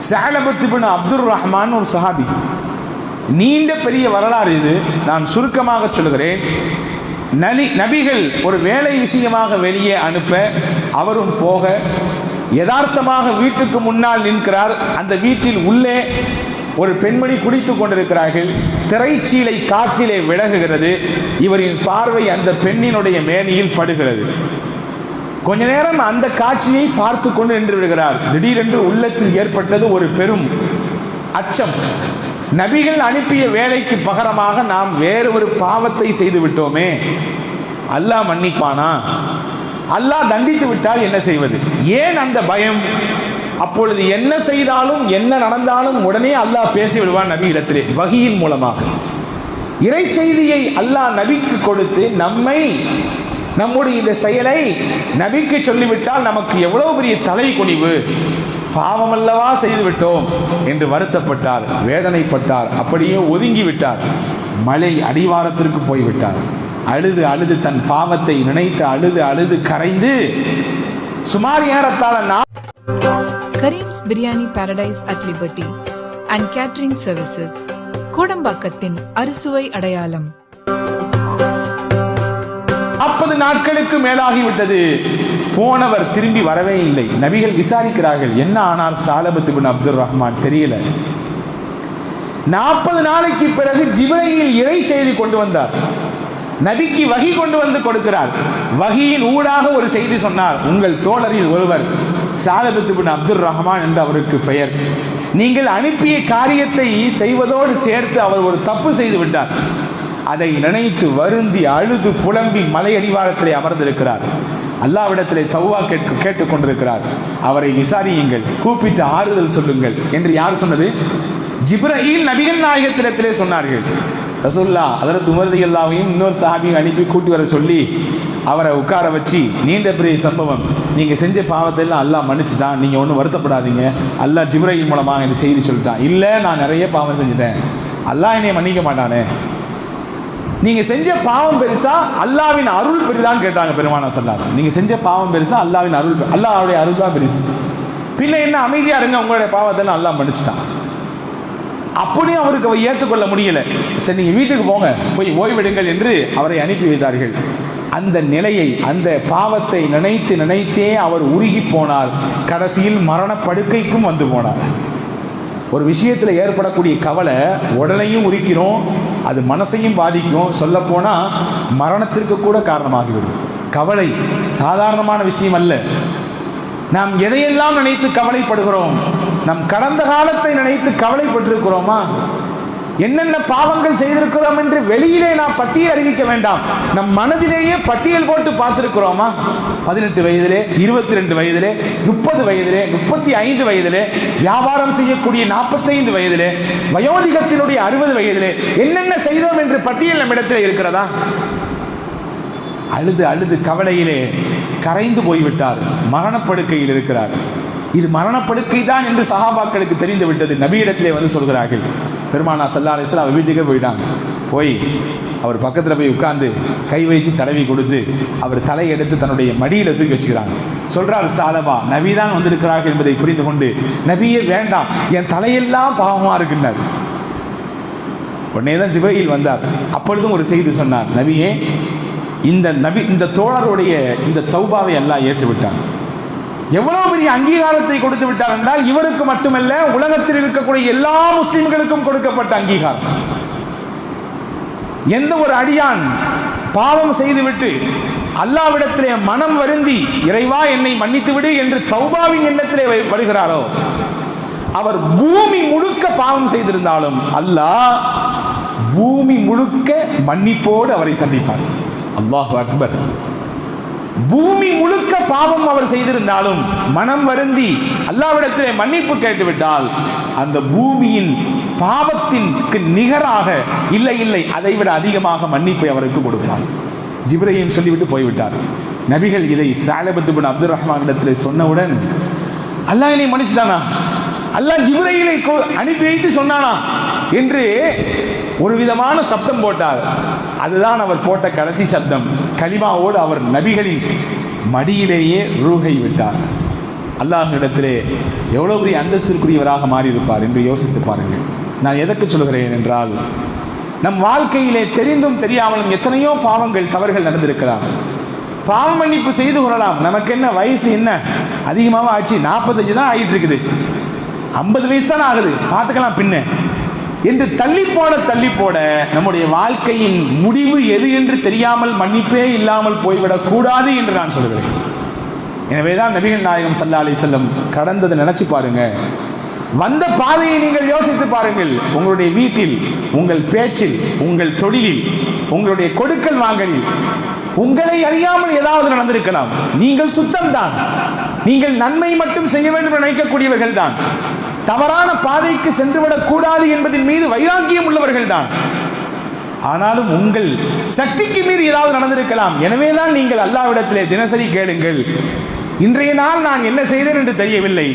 ஸஅலபத் இப்னு அப்துர் ரஹ்மான் ஒரு சஹாபி. நீண்ட பெரிய வரலாறு இது, நான் சுருக்கமாக சொல்கிறேன். நபிகள் ஒரு வேலை விஷயமாக வெளியே அனுப்ப அவரும் போக யதார்த்தமாக வீட்டுக்கு முன்னால் நிற்கிறார். அந்த வீட்டில் உள்ளே ஒரு பெண்மணி குடித்துக் கொண்டிருக்கிறார்கள். திரைச்சீலை காற்றிலே விலகுகிறது. இவரின் பார்வை அந்த பெண்ணினுடைய மேனியில் படுகிறது. கொஞ்ச நேரம் அந்த காட்சியை பார்த்து கொண்டு நின்று விடுகிறார். திடீரென்று உள்ளத்தில் ஏற்பட்டது ஒரு பெரும் அச்சம். நபிகள் அனுப்பிய வேலைக்கு பகரமாக நாம் வேறு ஒரு பாவத்தை செய்து விட்டோமே, அல்லாஹ் மன்னிப்பானா, அல்லாஹ் தண்டித்து விட்டால் என்ன செய்வது? ஏன் அந்த பயம்? அப்பொழுது என்ன செய்தாலும் என்ன நடந்தாலும் உடனே அல்லாஹ் பேசி விடுவான் நபி இடத்திலே, வஹியின் மூலமாக. இறை செய்தியை அல்லாஹ் நபிக்கு கொடுத்து நம்முடைய இந்த செயலை நபிக்கு சொல்லிவிட்டால் நமக்கு எவ்வளவு பெரிய தலை குனிவு, பாவம் அல்லவா செய்து விட்டோம் என்று வருத்தப்பட்டார், வேதனைப்பட்டார், அப்படியே ஒதுங்கி விட்டார். மலை அடிவாரத்திற்கு போய்விட்டார். அழுது அழுது தன் பாவத்தை நினைத்து அழுது அழுது கரைந்து சுமார் ஏறத்தாழ Karim's biryani paradise at liberty and catering services, கோடம்பாக்கத்தின் அறுசுவை அடையாளம். 40 நாட்களுக்கு மேலாகிவிட்டது. போனவர் திரும்பி வரவே இல்லை. நபிகள் விசாரிக்கிறார்கள், என்ன ஆனார் ஸஅலபத் இப்னு அப்துர் ரஹ்மான், தெரியல. 40 நாளைக்கு பிறகு ஜிப்ரீல் இறை செய்தி கொண்டு வந்தார். நபிக்கு வஹி கொண்டு வந்து கொடுக்கிறார். வஹியின் ஊடாக ஒரு செய்தி சொன்னார், உங்கள் தோழரில் ஒருவர் ஸஅலபத் இப்னு அப்துர் ரஹ்மான் என்று அவருக்கு பெயர், நீங்கள் அனுப்பிய காரியத்தை செய்வதோடு சேர்த்து அவர் ஒரு தப்பு செய்து விட்டார். அதை நினைத்து வருந்தி அழுது புலம்பி மலை அடிவாரத்திலே அமர்ந்திருக்கிறார். அல்லாஹ்விடத்திலே தௌபா கேட்டுக் கொண்டிருக்கிறார். அவரை விசாரியுங்கள், கூப்பிட்டு ஆறுதல் சொல்லுங்கள் என்று யார் சொன்னது? ஜிப்ரீல் நபிகள் நாயகத்திடத்திலே சொன்னார்கள். ரசூலுல்லாஹ் ஹஜ்ரத் உமர் ரலியல்லாஹுவையும் இன்னொரு சஹாபியை அனுப்பி கூட்டி வர சொல்லி அவரை உட்கார வச்சு, நீண்ட பெரிய சம்பவம், நீங்கள் செஞ்ச பாவத்தை எல்லாம் அல்லாஹ் மன்னிச்சுட்டான், நீங்கள் ஒன்றும் வருத்தப்படாதீங்க, அல்லாஹ் ஜிப்ரீல் மூலமாக இந்த செய்தி சொல்லிட்டான். இல்லை, நான் நிறைய பாவம் செஞ்சுட்டேன், அல்லாஹ் என்னை மன்னிக்க மாட்டானே. நீங்க செஞ்ச பாவம் பெருசா அல்லாஹ்வின் அருள் பெரிதான்னு கேட்டாங்க பெருமானார் ஸல்லல்லாஹு அலைஹி வஸல்லம். நீங்க செஞ்ச பாவம் பெருசா அல்லாஹ்வின் அருள், அல்லாஹ்வுடைய அருள் தான் பெருசு. பின்ன என்ன, அமைதியா இருங்க, உங்களுடைய பாவத்தை அல்லாஹ் மன்னிச்சுட்டான். அப்படியும் அவருக்கு அவர் ஏற்றுக்கொள்ள முடியல. சரி, நீங்க வீட்டுக்கு போங்க, போய் ஓய்வெடுங்கள் என்று அவரை அனுப்பி வைத்தார்கள். அந்த நிலையை, அந்த பாவத்தை நினைத்து நினைத்தே அவர் உருகி போனார். கடைசியில் மரணப்படுக்கைக்கும் வந்து போனார். ஒரு விஷயத்தில் ஏற்படக்கூடிய கவலை உடலையும் உரிக்கிறோம், அது மனசையும் பாதிக்கும், சொல்லப்போனால் மரணத்திற்கு கூட காரணமாகிவிடும். கவலை சாதாரணமான விஷயம் அல்ல. நாம் எதையெல்லாம் நினைத்து கவலைப்படுகிறோம்? நம் கடந்த காலத்தை நினைத்து கவலைப்பட்டிருக்கிறோமா? என்னென்ன பாவங்கள் செய்திருக்கிறோம் என்று வெளியிலே நாம் பட்டியல் அறிவிக்க வேண்டாம், நம் மனதிலேயே பட்டியல் போட்டு பார்த்திருக்கிறோமா? 18 வயதிலே, 22 வயதிலே, 30 வயதிலே, 35 வயதிலே, வியாபாரம் செய்யக்கூடிய 45 வயதிலே, வயோதிகத்தினுடைய 60 வயதிலே என்னென்ன செய்தோம் என்று பட்டியல் நம்மிடத்தில் இருக்கிறதா? அழுது அழுது கவலையிலே கரைந்து போய்விட்டார். மரணப்படுக்கையில் இருக்கிறார். இது மரணப்படுக்கை தான் என்று சஹாபாக்களுக்கு தெரிந்து விட்டது. நபியிடத்திலே வந்து சொல்கிறார்கள். பெருமானார் ஸல்லல்லாஹு அலைஹி வஸல்லம் வீட்டுக்கே போயிட்டாங்க. போய் அவர் பக்கத்தில் போய் உட்கார்ந்து கை வச்சு தடவி கொடுத்து அவர் தலையை எடுத்து தன்னுடைய மடியில் தூக்கி வச்சுக்கிறாங்க. சொல்றார் ஸஅலபா, நபி தான் வந்திருக்கிறார்கள் என்பதை புரிந்து கொண்டு, நபியே வேண்டாம், என் தலையெல்லாம் பாவமா இருக்குன்னார். உடனே தான் ஜிப்ரீல் வந்தார். அப்பொழுதும் ஒரு செய்தி சொன்னார், நபியே, இந்த தோழருடைய இந்த தௌபாவை அல்லாஹ் ஏற்றுவிட்டான். எவ்வளவு பெரிய அங்கீகாரத்தை கொடுத்து விட்டார் என்றால், இவருக்கு மட்டுமல்ல, உலகத்தில் இருக்கக்கூடிய எல்லா முஸ்லிம்களுக்கும் கொடுக்கப்பட்ட அங்கீகாரம். எந்த ஒரு அடியான் பாவம் செய்துவிட்டு அல்லாஹ்விடத்திலே மனம் வருந்தி, இறைவா என்னை மன்னித்து விடு என்று தௌபாவின் எண்ணத்திலே வருகிறாரோ, அவர் பூமி முழுக்க பாவம் செய்திருந்தாலும் அல்லாஹ் பூமி முழுக்க மன்னிப்போடு அவரை சந்திப்பார். அல்லாஹு அக்பர். பூமி முழுக்க பாவம் அவர் செய்திருந்தாலும் மனம் வருந்தி அல்லாஹ்விடத்திலே மன்னிப்பு கேட்டுவிட்டால் அந்த பூமியின் பாவத்திற்கு நிகராக, இல்லை இல்லை அதைவிட அதிகமாக மன்னிப்பை அவருக்கு கொடுப்பார். ஜிப்ரீல் சொல்லிவிட்டு போய்விட்டார். நபிகள் இதை ஸஅலபத் இப்னு அப்துர் ரஹ்மான் இடத்திலே சொன்னவுடன், அல்லாஹ் என்னை மன்னிச்சுட்டானா, அல்லாஹ் ஜிப்ரீலை அனுப்பி வைத்து சொன்னானா என்று ஒரு விதமான சப்தம் போட்டார். அதுதான் அவர் போட்ட கடைசி சப்தம். கலிமாவோடு அவர் நபிகளின் மடியிலேயே ரூஹை விட்டார். அல்லாஹ்விடத்திலே எவ்வளோ பெரிய அந்தஸ்திற்குரியவராக மாறியிருப்பார் என்று யோசித்து பாருங்கள். நான் எதற்கு சொல்கிறேன் என்றால், நம் வாழ்க்கையிலே தெரிந்தும் தெரியாமலும் எத்தனையோ பாவங்கள் தவறுகள் நடந்திருக்கலாம். பாவ மன்னிப்பு செய்து கொள்ளலாம். நமக்கு என்ன வயசு, என்ன அதிகமாக ஆச்சு, 45 தான் ஆகிட்டு இருக்குது, 50 வயசு தான் ஆகுது, பார்த்துக்கலாம் பின்ன என்று தள்ளி போட நம்முடைய வாழ்க்கையின் முடிவு எது என்று தெரியாமல் மன்னிப்பே இல்லாமல் போய்விடக் கூடாது என்று நான் சொல்கிறேன். எனவேதான் நபிகள் நாயகம் ஸல்லல்லாஹு அலைஹி வஸல்லம் கடந்ததை நினைச்சு பாருங்க, வந்த பாதையை நீங்கள் யோசித்து பாருங்கள். உங்களுடைய வீட்டில், உங்கள் பேச்சில், உங்கள் தொழிலில், உங்களுடைய கொடுக்கல் வாங்கலில் உங்களை அறியாமல் ஏதாவது நடந்திருக்கலாம். நீங்கள் சுத்தம் தான், நீங்கள் நன்மை மட்டும் செய்ய வேண்டும் நினைக்கக்கூடியவர்கள் தான், தவறான பாதைக்கு சென்றுவிடக் கூடாது என்பதின் மீது வைராக்கியம் உள்ளவர்கள் தான். ஆனாலும் உங்கள் சக்திக்கு மீறி ஏதாவது நடந்திருக்கலாம். எனவேதான் நீங்கள் அல்லாஹ்விடத்திலே தினசரி கேளுங்கள், இன்றைய நாள் நான் என்ன செய்தேன் என்று தெரியவில்லை,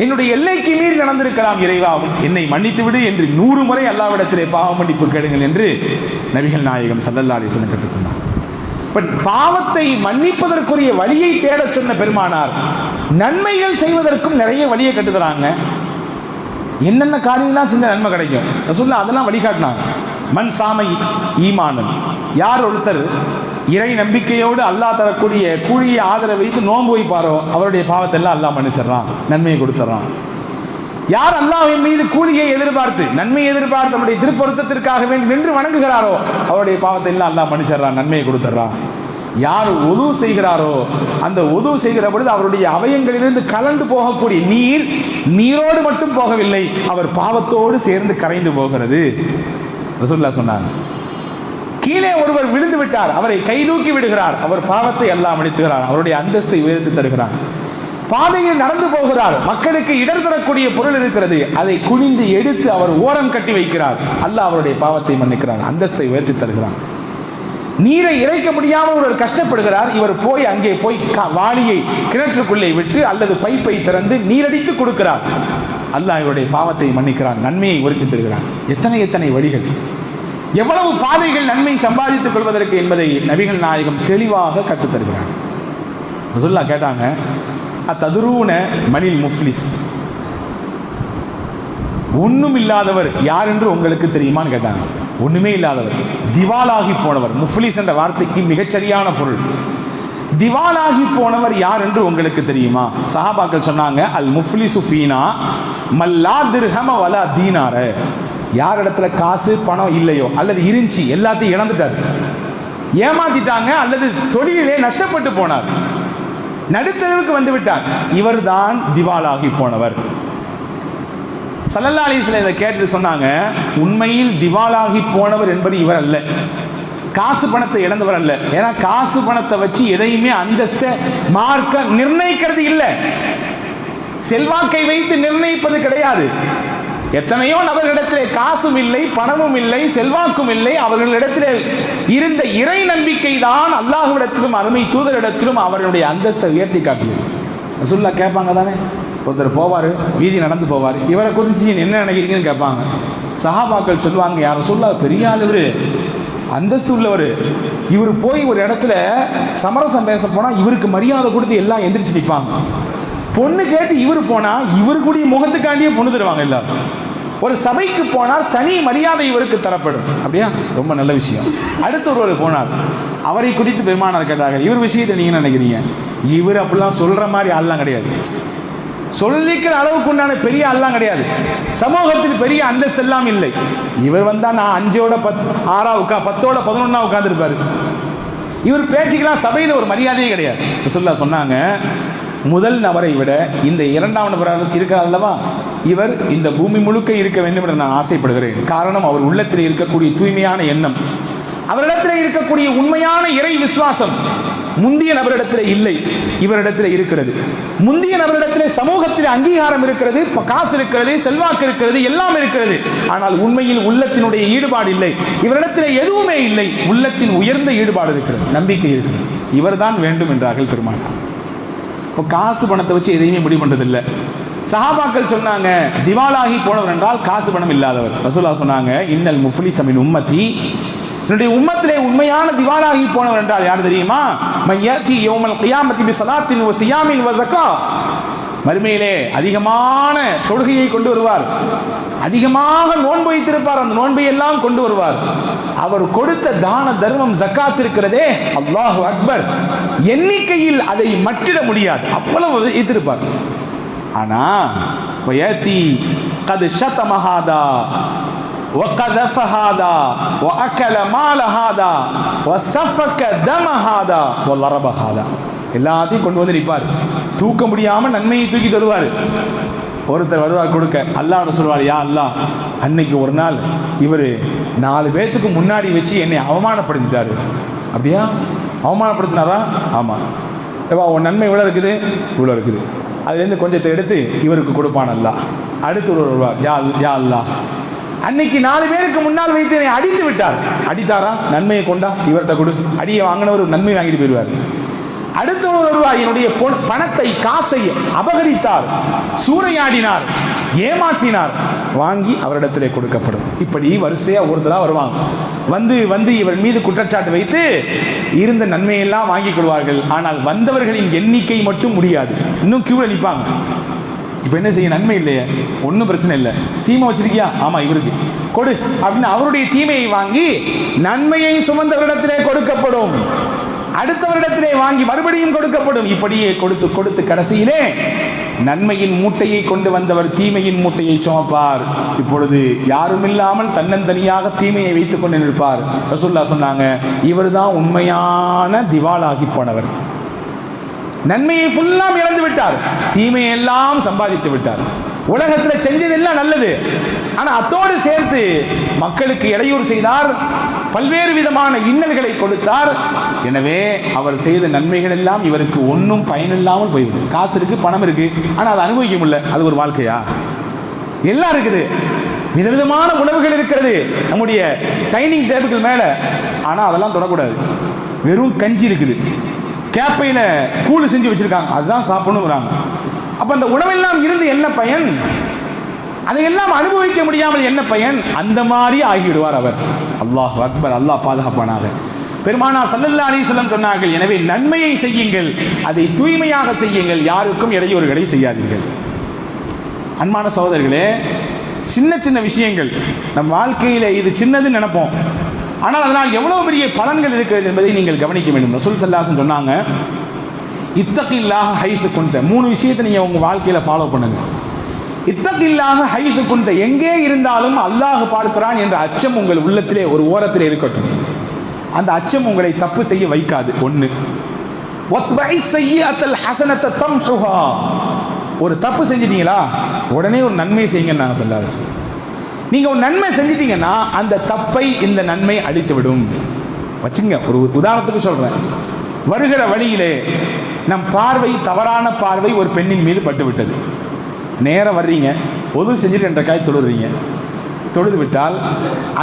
என்னுடைய எல்லைக்கு மீறி நடந்திருக்கலாம், இறைவா என்னை மன்னித்து விடு என்று 100 முறை அல்லாஹ்விடத்திலே பாவ மன்னிப்பு கேளுங்கள் என்று நபிகள் நாயகம் ஸல்லல்லாஹு அலைஹி வஸல்லம் கற்றுத்தந்தார். பாவத்தை மன்னிப்பதற்குரிய வழியை தேடச் சொன்ன பெருமானார் நன்மைகள் செய்வதற்கும் நிறைய வழியை கட்டுத்தராங்க. என்னென்ன காரியம்லாம் செஞ்ச நன்மை கிடைக்கும் ரசூலுல்லாஹ் அதெல்லாம் வழிகாட்டினாங்க. மன் சாமை ஈமானன், யார் ஒருத்தர் இறை நம்பிக்கையோடு அல்லாஹ் தரக்கூடிய கூலியை ஆதரவு வைத்து நோன்பு வைப்பாரோ அவருடைய பாவத்தை எல்லாம் அல்லாஹ் மன்னிச்சிடறான், நன்மையை கொடுத்துட்றான். யார் அல்லாஹ்வின் மீது கூலியை எதிர்பார்த்து, நன்மையை எதிர்பார்த்து அவருடைய திருப்பொருத்தத்திற்காக வேண்டி நின்று வணங்குகிறாரோ அவருடைய பாவத்தை எல்லாம் அல்லாஹ் மன்னிச்சிடறான், நன்மையை கொடுத்துட்றான். யார் உது செய்கிறாரோ அந்த உது செய்கிற பொழுது அவருடைய அவயங்களிலிருந்து கலந்து போகக்கூடிய நீரோடு மட்டும் போகவில்லை, அவர் பாவத்தோடு சேர்ந்து கரைந்து போகிறது ரசூலுல்லாஹ் சொன்னாங்க. கீழே ஒருவர் விழுந்து விட்டார், அவரை கைதூக்கி விடுகிறார், அவர் பாவத்தை எல்லாம் மன்னித்துகிறார், அவருடைய அந்தஸ்தை உயர்த்தி தருகிறார். பாதையில் நடந்து போகிறார், மக்களுக்கு இடர் தரக்கூடிய பொருள் இருக்கிறது, அதை குனிந்து எடுத்து அவர் ஓரம் கட்டி வைக்கிறார், அல்லாஹ் அவருடைய பாவத்தை மன்னிக்கிறார், அந்தஸ்தை உயர்த்தி தருகிறார். நீரை இறைக்க முடியாமல் ஒருவர் கஷ்டப்படுகிறார், இவர் போய் அங்கே போய் வாளியை கிணற்றுக்குள்ளே விட்டு அல்லது பைப்பை திறந்து நீரடித்து கொடுக்கிறார், அல்லாஹ் இவருடைய பாவத்தை மன்னிக்கிறார், நன்மையை உயர்த்தி தருகிறார். எத்தனை வழிகள், எவ்வளவு பாதைகள் நன்மை சம்பாதித்துக் கொள்வதற்கு என்பதை நபிகள் நாயகம் தெளிவாக கற்றுத்தருகிறார். ரசூலுல்லாஹ் கேட்டாங்க, அத்ததுரூன மனில் முஃப்லிஸ், ஒன்றும் இல்லாதவர் யார் என்று உங்களுக்கு தெரியுமான்னு கேட்டாங்க. ஒண்ணுமே இல்லாதவர், திவாலாகி போனவர். முஃப்லிஸ் என்ற வார்த்தைக்கு மிகச்சரியான பொருள். திவாலாகி போனவர் யார் என்று உங்களுக்கு தெரியுமா? சஹாபாக்கள் சொன்னாங்க, அல் முஃப்லிசு ஃபீனா மல்லா திர்ஹம வலா தீனார, யார் இடத்துல காசு பணம் இல்லையோ அல்லது இருந்துச்சு எல்லாத்தையும் இழந்துட்டார், ஏமாத்திட்டாங்க, அல்லது தொழிலே நஷ்டப்பட்டு போனார், நடுத்தரவுக்கு வந்து விட்டார், இவர் தான் திவாலாகி போனவர். ஸல்லல்லாஹு அலைஹி வஸல்லம் இதை கேட்டு சொன்னாங்க, உண்மையில் திவாலாகி போனவர் என்பது இவர் அல்ல, காசு பணத்தை இழந்தவர் அல்ல. ஏன்னா காசு பணத்தை வச்சு எதையுமே அந்தஸ்தை மார்க்க நிர்ணயிக்கிறது இல்லை, செல்வாக்கை வைத்து நிர்ணயிப்பது கிடையாது. எத்தனையோ நபர்களிடத்திலே காசும் இல்லை, பணமும் இல்லை, செல்வாக்கும் இல்லை, அவர்களிடத்திலே இருந்த இறை நம்பிக்கை தான் அல்லாஹ்விடத்திலும் அருமை தூதரிடத்திலும் அவர்களுடைய அந்தஸ்தை உயர்த்தி காட்டியது. ரசூலுல்லாஹ் கேட்பாங்க தானே, ஒருத்தர் போவார், வீதி நடந்து போவார், இவரை குறித்து என்ன நினைக்கிறீங்கன்னு கேட்பாங்க. சஹாபாக்கள் சொல்லுவாங்க, யார் ரசூலுல்லாஹ் பெரிய ஆளவர், அந்தஸ்து உள்ளவர், இவர் போய் ஒரு இடத்துல சமரசம் பேச போனால் இவருக்கு மரியாதை கொடுத்து எல்லாம் எந்திரிச்சு நிற்பாங்க. பொண்ணு கேட்டு இவர் போனால் இவருக்குடைய முகத்துக்காண்டியே பொண்ணு தருவாங்க எல்லாரும். ஒரு சபைக்கு போனால் தனி மரியாதை இவருக்கு தரப்படும். அப்படியா, ரொம்ப நல்ல விஷயம். அடுத்து ஒருவர் போனார், அவரை குறித்து பெருமானார் கேட்டார்கள், இவர் விஷயத்தை நீங்கள் நினைக்கிறீங்க? இவர் அப்படிலாம் சொல்கிற மாதிரி ஆள்லாம் கிடையாது, சொல்லிக்கிற அளவுக்கு உண்டான பெரிய ஆள்லாம் கிடையாது, சமூகத்தில் பெரிய அந்தஸ்து எல்லாம் இல்லை. இவர் வந்தால் நான் 5ஓட 10ஓட 11 உட்காந்துருப்பாரு. இவர் பேச்சுக்கெல்லாம் சபையில் ஒரு மரியாதையே கிடையாது. ரசூலுல்லாஹ் சொன்னாங்க, முதல் நபரை விட இந்த 2ஆம் நபர் இருக்கிறார் அல்லவா, இவர் இந்த பூமி முழுக்க இருக்க வேண்டும் என்று நான் ஆசைப்படுகிறேன். காரணம், அவர் உள்ளத்தில் இருக்கக்கூடிய தூய்மையான எண்ணம், அவரிடத்தில் இருக்கக்கூடிய உண்மையான இறை விசுவாசம் முந்திய நபரிடத்தில் இல்லை, இவரிடத்தில் இருக்கிறது. முந்திய நபரிடத்தில் சமூகத்தில் அங்கீகாரம் இருக்கிறது, காசு இருக்கிறது, செல்வாக்கு இருக்கிறது, எல்லாம் இருக்கிறது. ஆனால் உண்மையில் உள்ளத்தினுடைய ஈடுபாடு இல்லை, இவரிடத்தில் எதுவுமே இல்லை. உள்ளத்தின் உயர்ந்த ஈடுபாடு இருக்கிறது, நம்பிக்கை இருக்கிறது. இவர்தான் வேண்டும் என்றார்கள் பெருமானார். இப்போ காசு பணத்தை வச்சு எதையுமே முடிவு பண்ணுறதில்லை. சஹாபாக்கள் சொன்னாங்க, திவாலாகி போனவர் என்றால் காசு பணம் இல்லாதவர். ரசூலுல்லாஹ் சொன்னாங்க, இன்னல் முஃப்லிஸ மின் உம்மத்தி என்னுடைய உம்மத்திலே உண்மையான திவாலாகி போனவர் என்றால் யார் தெரியுமா? மையாத்தி யௌமல் கியாமத்தி பிஸலாத்தின் வ சியாமின் வ ஸக்கா. மறுமையிலே அதிகமான தொழுகையை கொண்டு வருவார், அதிகமாக நோன்பு வைத்திருப்பார், அந்த நோன்பை எல்லாம் கொண்டு வருவார். அவர் கொடுத்த தான தர்மம் ஜக்காத் இருக்கிறதே, அல்லாஹு அக்பர், எண்ணிக்கையில் அதை மட்டிட முடியாது, அவ்வளவு வைத்திருப்பார். ஆனா வயதி கத் ஷதம ஹாதா وقذف هذا واكل مال هذا وسفك دم هذا وضرب هذا. எல்லாத்தையும் கொண்டு வந்து நிற்பார், தூக்க முடியாம நன்மையை தூக்கிட்டு வருவார். ஒருத்தர் வருவார் கொடுக்க, அல்லாஹ் சொல்வார், யா அல்லாஹ், அன்னைக்கு ஒரு நாள் இவர் 4 பேத்துக்கு முன்னாடி வச்சு என்னை அவமானப்படுத்திட்டாரு. அப்படியா? அவமானப்படுத்தினாரா? ஆமாம். ஏவா உன் நன்மை இவ்வளோ இருக்குது, இவ்வளோ இருக்குது, அதுலேருந்து கொஞ்சத்தை எடுத்து இவருக்கு கொடுப்பான் அல்லாஹ். அடுத்து வருவார், யா அல்லாஹ், அன்னைக்கு 4 பேருக்கு முன்னால் வைத்து என்னை அடித்து விட்டார். அடித்தாரா? நன்மையை கொண்டா, இவர்கிட்ட கொடு. அடியை வாங்கினவர் நன்மை வாங்கிட்டு போயிடுவார். அடுத்த வருவார், என்னுடைய பணத்தை காசை அபகரித்தார், சூறையாடினார், ஏமாற்றினார், வாங்கி அவரிடத்திலே கொடுக்கப்படும். இப்படி வரிசையா ஒருத்தரா வருவாங்க. வந்து வந்து இவர் மீது குற்றச்சாட்டு வைத்து இருந்த நன்மையெல்லாம் வாங்கிக் கொள்வார்கள். ஆனால் வந்தவர்களின் எண்ணிக்கை மட்டும் முடியாது, இன்னும் கியூல நிற்பாங்க. இப்போ என்ன செய்ய? நன்மை இல்லையே, ஒன்றும் பிரச்சனை இல்லை. தீமை வச்சிருக்கியா? ஆமாம், இவருக்கு கொடு அப்படின்னு அவருடைய தீமையை வாங்கி நன்மையை சுமந்தவரிடத்திலே கொடுக்கப்படும். அடுத்தவரிடத்திலே வாங்கி மறுபடியும் கொடுக்கப்படும். இப்படியே கொடுத்து கொடுத்து கடைசியிலே நன்மையின் மூட்டையை கொண்டு வந்தவர் தீமையின் மூட்டையை சுமப்பார். இப்பொழுது யாரும் இல்லாமல் தன்னந்தனியாக தீமையை வைத்துக் கொண்டு நிற்பார். ரசூலுல்லாஹ் சொன்னாங்க, இவர் தான் உண்மையான திவாலாகி போனவர். நன்மையை ஃபுல்லாம் இழந்து விட்டார், தீமையை எல்லாம் சம்பாதித்து விட்டார். உலகத்தில் செஞ்சதெல்லாம் நல்லது, ஆனால் அத்தோடு சேர்த்து மக்களுக்கு இடையூறு செய்தார், பல்வேறு விதமான இன்னல்களை கொடுத்தார். எனவே அவர் செய்த நன்மைகள் எல்லாம் இவருக்கு ஒன்றும் பயனில்லாமல் போய்விடும். காசு இருக்கு, பணம் இருக்கு, ஆனால் அதை அனுபவிக்க முடியல. அது ஒரு வாழ்க்கையா? எல்லாம் இருக்குது, விதவிதமான உணவுகள் இருக்கிறது நம்முடைய டைனிங் டேபிள் மேலே, ஆனால் அதெல்லாம் தொடக்கூடாது. வெறும் கஞ்சி இருக்குது, கேப்பையில் கூழ் செஞ்சு வச்சிருக்காங்க, அதுதான் சாப்பிடணுங்கிறாங்க. அப்போ அந்த உணவெல்லாம் இருந்து என்ன பயன்? அதையெல்லாம் அனுபவிக்க முடியாமல் என்ன பயன்? அந்த மாதிரி ஆகிவிடுவார் அவர். அல்லாஹ் அக்பர், அல்லாஹ் பாதுகாப்பானாக. பெருமானார் ஸல்லல்லாஹு அலைஹி வஸல்லம் சொன்னார்கள், எனவே நன்மையை செய்யுங்கள், அதை தூய்மையாக செய்யுங்கள், யாருக்கும் இடையூறுகளை செய்யாதீர்கள். அன்பான சகோதரர்களே, சின்ன சின்ன விஷயங்கள் நம் வாழ்க்கையில் இது சின்னதுன்னு நினைப்போம், ஆனால் அதனால் எவ்வளவு பெரிய பலன்கள் இருக்கிறது என்பதை நீங்கள் கவனிக்க வேண்டும். ரசூல் ஸல்லல்லாஹு அலைஹி வஸல்லம் சொன்னாங்க, இத்தகில்லாஹ ஹைஸு குன்த. 3 விஷயத்தை நீங்கள் உங்கள் வாழ்க்கையில் ஃபாலோ பண்ணுங்க. இத்தகில்லாஹ ஹைஸு குன்த, எங்கே இருந்தாலும் அல்லாஹ் பார்க்கிறான் என்ற அச்சம் உங்கள் உள்ளத்திலே ஒரு ஓரத்திலே இருக்கட்டும். அந்த அச்சம் உங்களை தப்பு செய்ய வைக்காது. 1. வத்பஇ ஸய்யிஅத்தல் ஹஸனத தம்ஹுஹா. ஒரு தப்பு செஞ்சிட்டீங்களா, உடனே ஒரு நன்மை செய்யுங்க. நாங்கள் ஸல்லல்லாஹு அலைஹி வஸல்லம், நீங்கள் ஒரு நன்மை செஞ்சிட்டீங்கன்னா அந்த தப்பை இந்த நன்மை அழித்து விடும். வச்சுங்க, ஒரு உதாரணத்துக்கு சொல்கிறேன். வருகிற வழியிலே நம் பார்வை, தவறான பார்வை ஒரு பெண்ணின் மீது பட்டு விட்டது. நேரம் வர்றீங்க, ஒது செஞ்சுட்டு 2 ரக்காத் தொழுறீங்க. தொழுது விட்டால்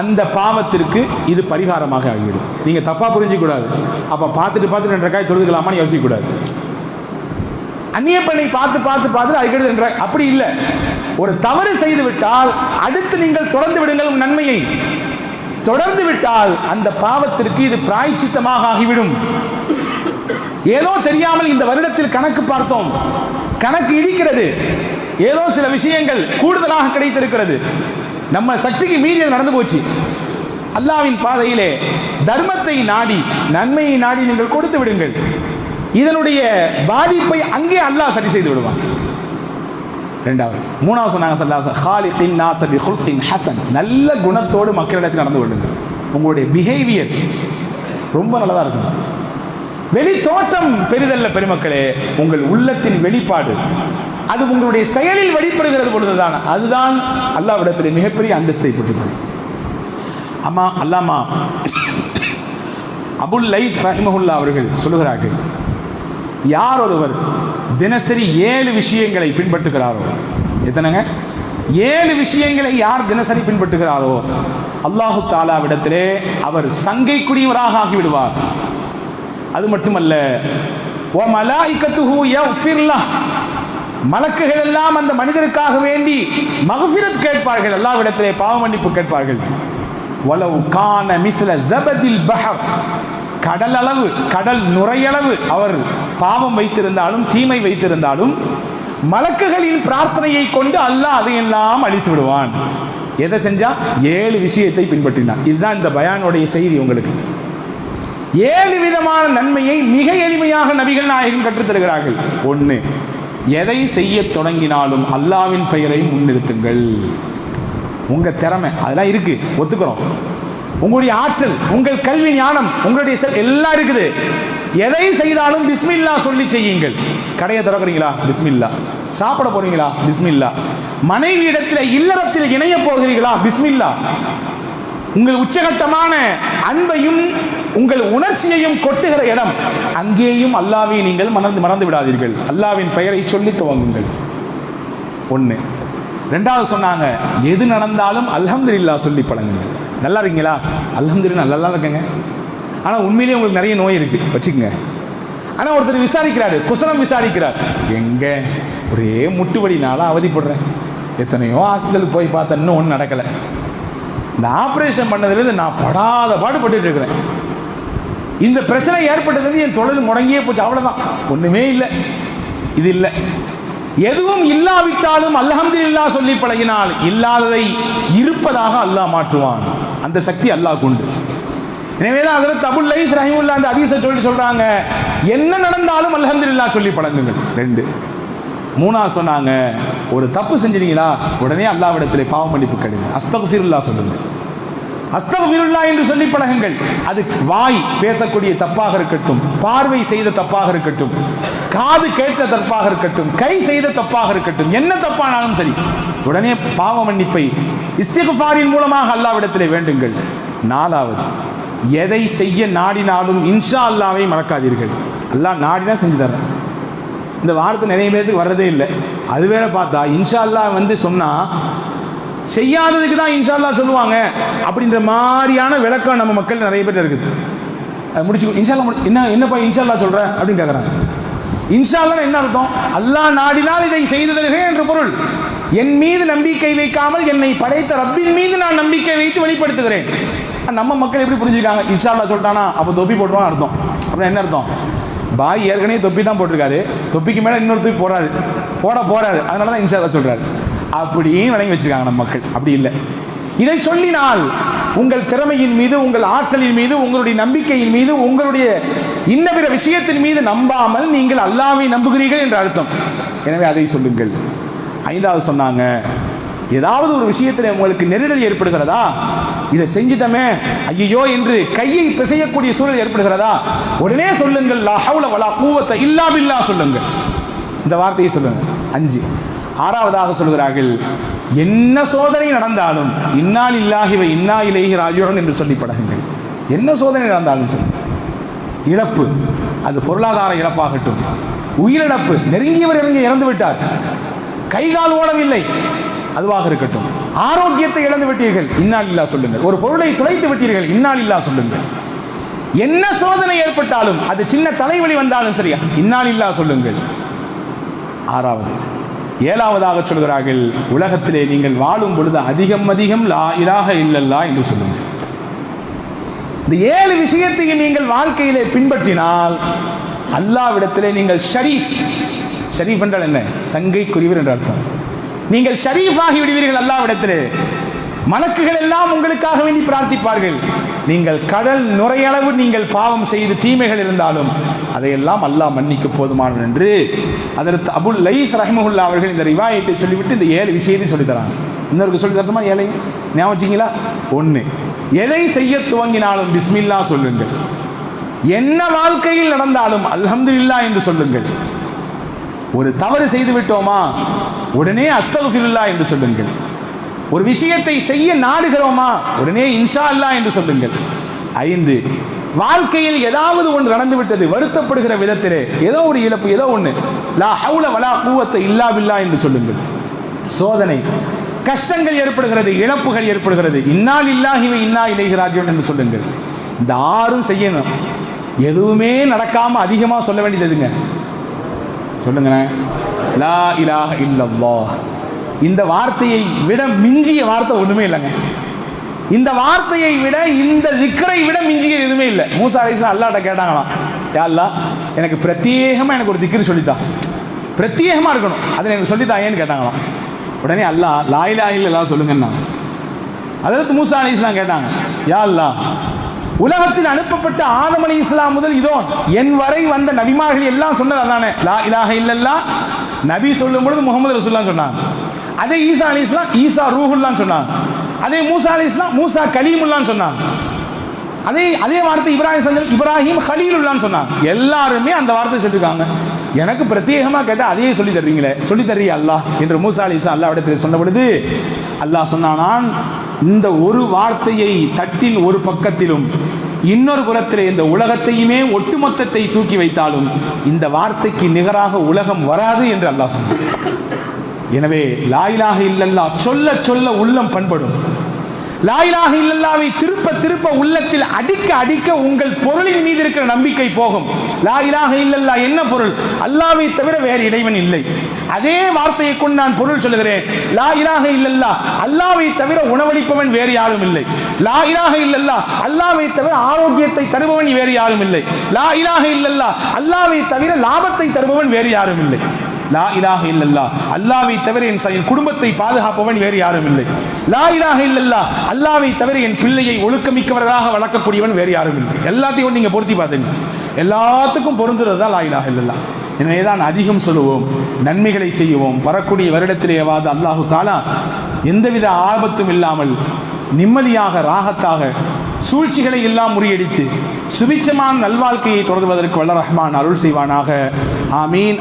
அந்த பாவத்திற்கு இது பரிகாரமாக ஆகிவிடும். நீங்கள் தப்பாக புரிஞ்சிக்கூடாது. அப்போ பார்த்துட்டு 2 ரக்காத் தொழுதுக்கலாமான்னு யோசிக்கக்கூடாது. அந்நிய பெண்ணை பார்த்து அதுக்கடுத்து அப்படி இல்லை. ஒரு தவறு செய்து விட்டால் அடுத்து நீங்கள் தொடர்ந்து விடுங்கள் நன்மையை. தொடர்ந்து விட்டால் அந்த பாவத்திற்கு இது பிராயச்சித்தமாக ஆகிவிடும். ஏதோ தெரியாமல் இந்த வருடத்தில் கணக்கு பார்த்தோம், கணக்கு இடிக்கிறது, ஏதோ சில விஷயங்கள் கூடுதலாக கிடைத்திருக்கிறது, நம்ம சக்திக்கு மீறி நடந்து போச்சு. அல்லாஹ்வின் பாதையிலே தர்மத்தை நாடி, நன்மையை நாடி நீங்கள் கொடுத்து விடுங்கள். இதனுடைய பாதிப்பை அங்கே அல்லாஹ் சரி செய்து விடுவான். 2வது 3வது சொன்னாங்க ஸல்லல்லாஹு அலைஹி வஸல்லம், ஹாலிகின் நாஸ பிஹுல்கின் ஹஸன். நல்ல குணத்தோடு மக்களிடத்தில் நடந்து கொள்ளுங்கள். உங்களுடைய பிஹேவியர் ரொம்ப நல்லதாக இருக்கும். வெளி தோற்றம் பெரிதல்ல பெருமக்களே, உங்கள் உள்ளத்தின் வெளிப்பாடு, அது உங்களுடைய செயலில் வெளிப்படுகிறது பொழுதுதான் அதுதான் அல்லாஹ்விடத்தில் மிகப்பெரிய அந்தஸ்தை பெற்றது. அல்லாமா அபுல் லைத் ரஹிமஹுல்லா அவர்கள் சொல்லுகிறார்கள், யார் ஒருவர் தினசரி 7 விஷயங்களை பின்பற்றுகிறாரோ, எத்தனைங்க? 7 விஷயங்களை யார் தினசரி பின்பற்றுகிறாரோ அல்லாஹு தாலாவிடத்திலே அவர் சங்கைக்குரியவராக ஆகிவிடுவார். அது மட்டுமல்ல, ஓ மலாயிகத்துஹு யக்ஃபிர் லஹ், மலக்குகள் எல்லாம் அந்த மனிதருக்காக வேண்டி மக்ஃபிரத் கேட்பார்கள், அல்லாஹ்விடத்திலே பாவ மன்னிப்பு கேட்பார்கள். வலவ் கான மிஸ்ல ஜபதில் பஹர், கடல் அளவு, கடல் நுரையளவு அவர் பாவம் வைத்திருந்தாலும் தீமை வைத்திருந்தாலும் மலக்குகளின் பிரார்த்தனையை கொண்டு அல்லாஹ் அதையெல்லாம் அழித்து விடுவான். எதை செஞ்சா? 7 விஷயத்தை பின்பற்றினான். இதுதான் இந்த பயானுடைய செய்தி. உங்களுக்கு 7 விதமான நன்மையை மிக எளிமையாக நபிகள் நாயகம் கற்றுத் தருகிறார்கள். 1, எதை செய்ய தொடங்கினாலும் அல்லாஹ்வின் பெயரை முன்னிறுத்துங்கள். உங்க திறமை அதெல்லாம் இருக்கு, ஒத்துக்கிறோம். உங்களுடைய ஆற்றல், உங்கள் கல்வி ஞானம், உங்களுடைய எல்லாம் இருக்குது. எதை செய்தாலும் பிஸ்மில்லா சொல்லி செய்யுங்கள். கடையை திறக்கிறீங்களா? பிஸ்மில்லா. சாப்பிட போறீங்களா? பிஸ்மில்லா. மனைவி இடத்தில் இல்லறத்தில் இணைய போகிறீர்களா? பிஸ்மில்லா. உங்கள் உச்சகட்டமான அன்பையும் உங்கள் உணர்ச்சியையும் கொட்டுகிற இடம், அங்கேயும் அல்லாஹ்வை நீங்கள் மறந்து விடாதீர்கள். அல்லாஹ்வின் பெயரை சொல்லி துவங்குங்கள். 1. 2வது சொன்னாங்க, எது நடந்தாலும் அல்ஹம்துலில்லாஹ் சொல்லி பழங்குங்கள். நல்லா இருக்கீங்களா? அல்ஹம்துலில்லாஹ் நல்லா இருக்கேங்க. ஆனால் உண்மையிலேயே உங்களுக்கு நிறைய நோய் இருக்கு, வச்சுக்கோங்க. ஆனால் ஒருத்தர் விசாரிக்கிறாரு, குசலம் விசாரிக்கிறார், எங்க ஒரே முட்டு வலினால அவதிப்படுறேன், எத்தனையோ ஹாஸ்பிட்டலுக்கு போய் பார்த்தா இன்னும் ஒன்றும் நடக்கலை, இந்த ஆப்ரேஷன் பண்ணதுலேருந்து நான் படாத பாடுபட்டு இருக்கிறேன், இந்த பிரச்சனை ஏற்பட்டதுலேருந்து என் தொழில் முடங்கியே போச்சு, அவ்வளோதான், ஒன்றுமே இல்லை. இது இல்லை. எதுவும் இல்லாவிட்டாலும் அல்ஹம்துலில்லாஹ் சொல்லி பழகினால் இல்லாததை இருப்பதாக அல்லாஹ் மாற்றுவான். அந்த சக்தி அல்லாஹ் உண்டு. எனவேதான் ஹஜ்ரத் அபுல் லைஸ் ரஹிமஹுல்லாஹ் அந்த ஹதீஸை சொல்றாங்க, என்ன நடந்தாலும் அல்ஹம்துலில்லாஹ் சொல்லி பழங்குங்கள். 2. 3வது சொன்னாங்க, ஒரு தப்பு செஞ்சீங்களா உடனே அல்லாஹ்விடத்திலே பாவ மன்னிப்பு கேளுங்க, அஸ்தக்ஃபிருல்லாஹ் சொல்லுங்க. அஸ்தக்ஃபிருல்லாஹ் என்று சொல்லி பழகுங்கள். அது வாய் பேசக்கூடிய தப்பாக இருக்கட்டும், பார்வை செய்த தப்பாக இருக்கட்டும், காது கேட்ட தப்பாக இருக்கட்டும், கை செய்த தப்பாக இருக்கட்டும், என்ன தப்பானாலும் சரி உடனே பாவ மன்னிப்பை இஸ்திக்ஃபாரின் மூலமாக அல்லாஹ்விடத்திலே வேண்டுங்கள். 4வது, எதை செய்ய நாடினாலும் இன்ஷா அல்லாஹ்வை மறக்காதீர்கள். அல்லாஹ் நாடினா செஞ்சு தர்றேன். இந்த வார்த்தை நிறைய பேருக்கு வர்றதே இல்லை. அது வேற பார்த்தா இன்ஷா அல்லாஹ் வந்து சொன்னா செய்யாததுக்கு தான் இன்ஷா அல்லாஹ் சொல்லுவாங்க அப்படின்ற மாதிரியான விளக்கம் நம்ம மக்கள் நிறைய பேர் இருக்குது. அது முடிச்சு இன்ஷா அல்லாஹ் என்னப்பா இன்ஷா அல்லாஹ் சொல்ற அப்படின்னு கேட்குறாங்க. இன்ஷா அல்லாஹ் என்ன அர்த்தம்? அல்லாஹ் நாடினால் இதை செய்து தருகிறேன் என்று பொருள். என் மீது நம்பிக்கை வைக்காமல் என்னை படைத்த ரப்பின் மீது நான் நம்பிக்கை வைத்து வெளிப்படுத்துகிறேன். நம்ம மக்கள் எப்படி புரிஞ்சுக்காங்க? இன்ஷா அல்லாஹ் சொல்லிட்டானா அப்போ தொப்பி போட்டுருவான் அர்த்தம். அப்படின்னா என்ன அர்த்தம்? பாய் ஏற்கனவே தொப்பி தான் போட்டிருக்காரு, தொப்பிக்கு மேலே இன்னொரு தொப்பி போட போறாரு, அதனால தான் இன்ஷா அல்லாஹ் சொல்றாரு. அப்படியே வழங்கி வச்சிருக்காங்க நம்ம மக்கள். அப்படி இல்லை. இதை சொல்லினால் உங்கள் திறமையின் மீது, உங்கள் ஆற்றலின் மீது, உங்களுடைய நம்பிக்கையின் மீது, உங்களுடைய இன்ன பிற விஷயத்தின் மீது நம்பாமல் நீங்கள் அல்லாஹ்வை நம்புகிறீர்கள் என்ற அர்த்தம். எனவே அதை சொல்லுங்கள். 5வது சொன்னாங்க, ஏதாவது ஒரு விஷயத்தில் உங்களுக்கு நெருடல் ஏற்படுகிறதா, இதை செஞ்சிட்டமே ஐயோ என்று கையை பிசையக்கூடிய சூழல் ஏற்படுகிறதா, உடனே சொல்லுங்கள் லா ஹவுல வலா குவத்த இல்லா பில்லாஹ் சொல்லுங்கள். இந்த வார்த்தையை சொல்லுங்க. 5. 6வதாக சொல்கிறார்கள், என்ன சோதனை நடந்தாலும் இன்னா லில்லாஹி வ இன்னா இலைஹி ராஜிஊன் என்று சொல்லி பழகுங்கள். என்ன சோதனை நடந்தாலும் சரி, இழப்பு, அது பொருளாதார இழப்பாகட்டும், உயிரிழப்பு, நெருங்கியவர் இறந்து விட்டார், கைகால் ஓடவில்லை, அதுவாக இருக்கட்டும், ஆரோக்கியத்தை இழந்து விட்டீர்கள், இன்னா லில்லாஹ் சொல்லுங்கள். ஒரு பொருளை துளைத்து விட்டீர்கள், இன்னா லில்லாஹ் சொல்லுங்கள். என்ன சோதனை ஏற்பட்டாலும், அது சின்ன தலைவலி வந்தாலும் சரியா, இன்னா லில்லாஹ் சொல்லுங்கள். 6வது. 7வதாக சொல்கிறார்கள், உலகத்திலே நீங்கள் வாழும் பொழுது அதிகம் லா இலாஹ இல்லல்லாஹ் என்று சொல்லுங்கள். இந்த 7 விஷயத்தையும் நீங்கள் வாழ்க்கையிலே பின்பற்றினால் அல்லாஹ்விடத்திலே நீங்கள் ஷரீஃப் என்றால் என்ன? சங்கைக்குரியவர் என்ற அர்த்தம். நீங்கள் ஷரீஃபாகி விடுவீர்கள் அல்லாஹ்விடத்திலே. மலக்குகள் எல்லாம் உங்களுக்காக வேண்டி பிரார்த்திப்பார்கள். நீங்கள் கடல் நுரையளவு நீங்கள் பாவம் செய்து தீமைகள் இருந்தாலும் அதையெல்லாம் அல்லாஹ் மன்னிக்க போதுமானவன் என்று ஹஜ்ரத் அபுல் லைஸ் ரஹ்மஹுல்லாஹ் அவர்கள் இந்த ரிவாயத்தை சொல்லிவிட்டு இந்த 7 விஷயத்தை சொல்லித்தராங்க. இன்னொருக்கு சொல்லி தரணுமா? 7 ஞாபகம் வச்சிங்களா? 1, எதை செய்ய துவங்கினாலும் பிஸ்மில்லாஹ் சொல்லுங்கள். என்ன வாழ்க்கையில் நடந்தாலும் அல்ஹம்துலில்லாஹ் என்று சொல்லுங்கள். ஒரு தவறு செய்து விட்டோமா உடனே அஸ்தக்ஃபிருல்லாஹ் என்று சொல்லுங்கள். ஒரு விஷயத்தை செய்ய நாடுகிறோமா உடனே இன்ஷா அல்லாஹ் என்று சொல்லுங்கள். 5, வாழ்க்கையில் ஏதாவது ஒன்று நடந்து விட்டது, வருத்தப்படுகிற விதத்திலே ஏதோ ஒரு இழப்பு, ஏதோ ஒன்று, லா ஹவுல வலா குவத்த இல்லா பில்லாஹ் என்று சொல்லுங்கள். சோதனை, கஷ்டங்கள் ஏற்படுகிறது, இழப்புகள் ஏற்படுகிறது, இன்னா லில்லாஹி வ இன்னா இலைஹி ராஜிஊன் என்று சொல்லுங்கள். இந்த 6 செய்யணும். எதுவுமே நடக்காம அதிகமாக சொல்ல வேண்டியதுங்க. சொல்லுங்க, லா இலாஹ இல்லல்லாஹ். இந்த வார்த்தையை விட மிஞ்சிய வார்த்தை ஒண்ணுமே இல்லைங்க. இந்த வார்த்தையை விட, இந்த திக்ரை விட மிஞ்சிய எதுவுமே இல்லை. மூசா அலைஹிஸ்ஸலாம் அல்லாஹ்ட்ட கேட்டாங்களாம், யா அல்லாஹ் எனக்கு பிரத்யேகமாக எனக்கு ஒரு திக்ர் சொல்லித்தா, பிரத்யேகமாக இருக்கணும், அதை எனக்கு சொல்லித்தாயேன்னு கேட்டாங்களாம். உடனே அல்லாஹ் லா இலாஹ இல்லல்லாஹ் சொல்லுங்கன்னா. ஹஜ்ரத் மூசா அலைஹிஸ்ஸலாம் கேட்டாங்க, யா அல்லாஹ் உலகத்தில் அனுப்பப்பட்ட ஆதம் அலைஹிஸ்ஸலாம் முதல் இதோ என் வரை வந்த நபிமார்கள் எல்லாம் சொன்னது அதானே, லா இலாஹ இல்லல்லாஹ். நபி சொல்லும் பொழுது முகமது ரசூலுல்லாஹ் சொன்னாங்க. அதே ஈசா அலைஹிஸ்ஸலாம் ஈசா ரூஹுல்லான்னு சொன்னாங்க. அதே மூசா அலைஹிஸ்ஸலாம் மூசா கலீமுல்லான்னு சொன்னாங்க. அதே வார்த்தை இப்ராஹிம் கலீலுல்லான்னு சொன்னாங்க. எல்லாருமே அந்த வார்த்தை சொல்லியிருக்காங்க. எனக்கு பிரத்யேகமாக கேட்டால் அதையே சொல்லி தருவீங்களே, சொல்லி தர்றீங்க அல்லாஹ் என்று மூசா அலைஹிஸ்ஸலாம் அல்லாஹ் இடத்தில் சொன்ன பொழுது அல்லாஹ் சொன்னான், இந்த ஒரு வார்த்தையை தட்டின் ஒரு பக்கத்திலும் இன்னொரு புறத்திலே இந்த உலகத்தையுமே ஒட்டுமொத்தத்தை தூக்கி வைத்தாலும் இந்த வார்த்தைக்கு நிகராக உலகம் வராது என்று அல்லாஹ் சொன்னான். எனவே லா இலாஹ இல்லல்லாஹ் சொல்ல சொல்ல உள்ளம் பண்படும். லா இலாஹ இல்லல்லாஹ்வை திருப்ப திருப்ப உள்ளத்தில் அடிக்க அடிக்க உங்கள் பொருளின் மீது இருக்கிற நம்பிக்கை போகும். லா இலாஹ இல்லல்லாஹ் என்ன பொருள்? அல்லாஹ்வை தவிர வேறு இறைவன் இல்லை. அதே வார்த்தையை கொண்டு நான் பொருள் சொல்லுகிறேன். லா இலாஹ இல்லல்லாஹ் அல்லாஹ்வை தவிர உணவளிப்பவன் வேறு யாரும் இல்லை. லா இலாஹ இல்லல்லாஹ் அல்லாஹ்வை தவிர ஆரோக்கியத்தை தருபவன் வேறு யாரும் இல்லை. லா இலாஹ இல்லல்லாஹ் அல்லாஹ்வை தவிர லாபத்தை தருபவன் வேறு யாரும் இல்லை. லா இலாஹ இல்லல்லாஹ் அல்லாஹ்வை தவிர என் குடும்பத்தை பாதுகாப்பவன் வேறு யாரும் இல்லை. லா இலாஹ இல்லல்லாஹ் அல்லாஹ்வை தவிர என் பிள்ளையை ஒழுக்கமிக்கவராக வளர்க்கக்கூடியவன் வேறு யாரும் இல்லை. எல்லாத்தையும் நீங்க பொருத்தி பார்த்தீங்க, எல்லாத்துக்கும் பொருந்துறது தான் லா இலாஹ இல்லல்லாஹ். எனவே தான் அதிகம் சொல்லுவோம், நன்மைகளை செய்வோம். வரக்கூடிய வருடத்திலேயாவது அல்லாஹு தாலா எந்தவித ஆபத்தும் இல்லாமல் நிம்மதியாக ராகத்தாக சூழ்ச்சிகளை எல்லாம் முறியடித்து சுபிட்சமான நல்வாழ்க்கையை தொடர்வதற்கு வல்ல ரஹ்மான் அருள் செய்வானாக. ஆமீன்.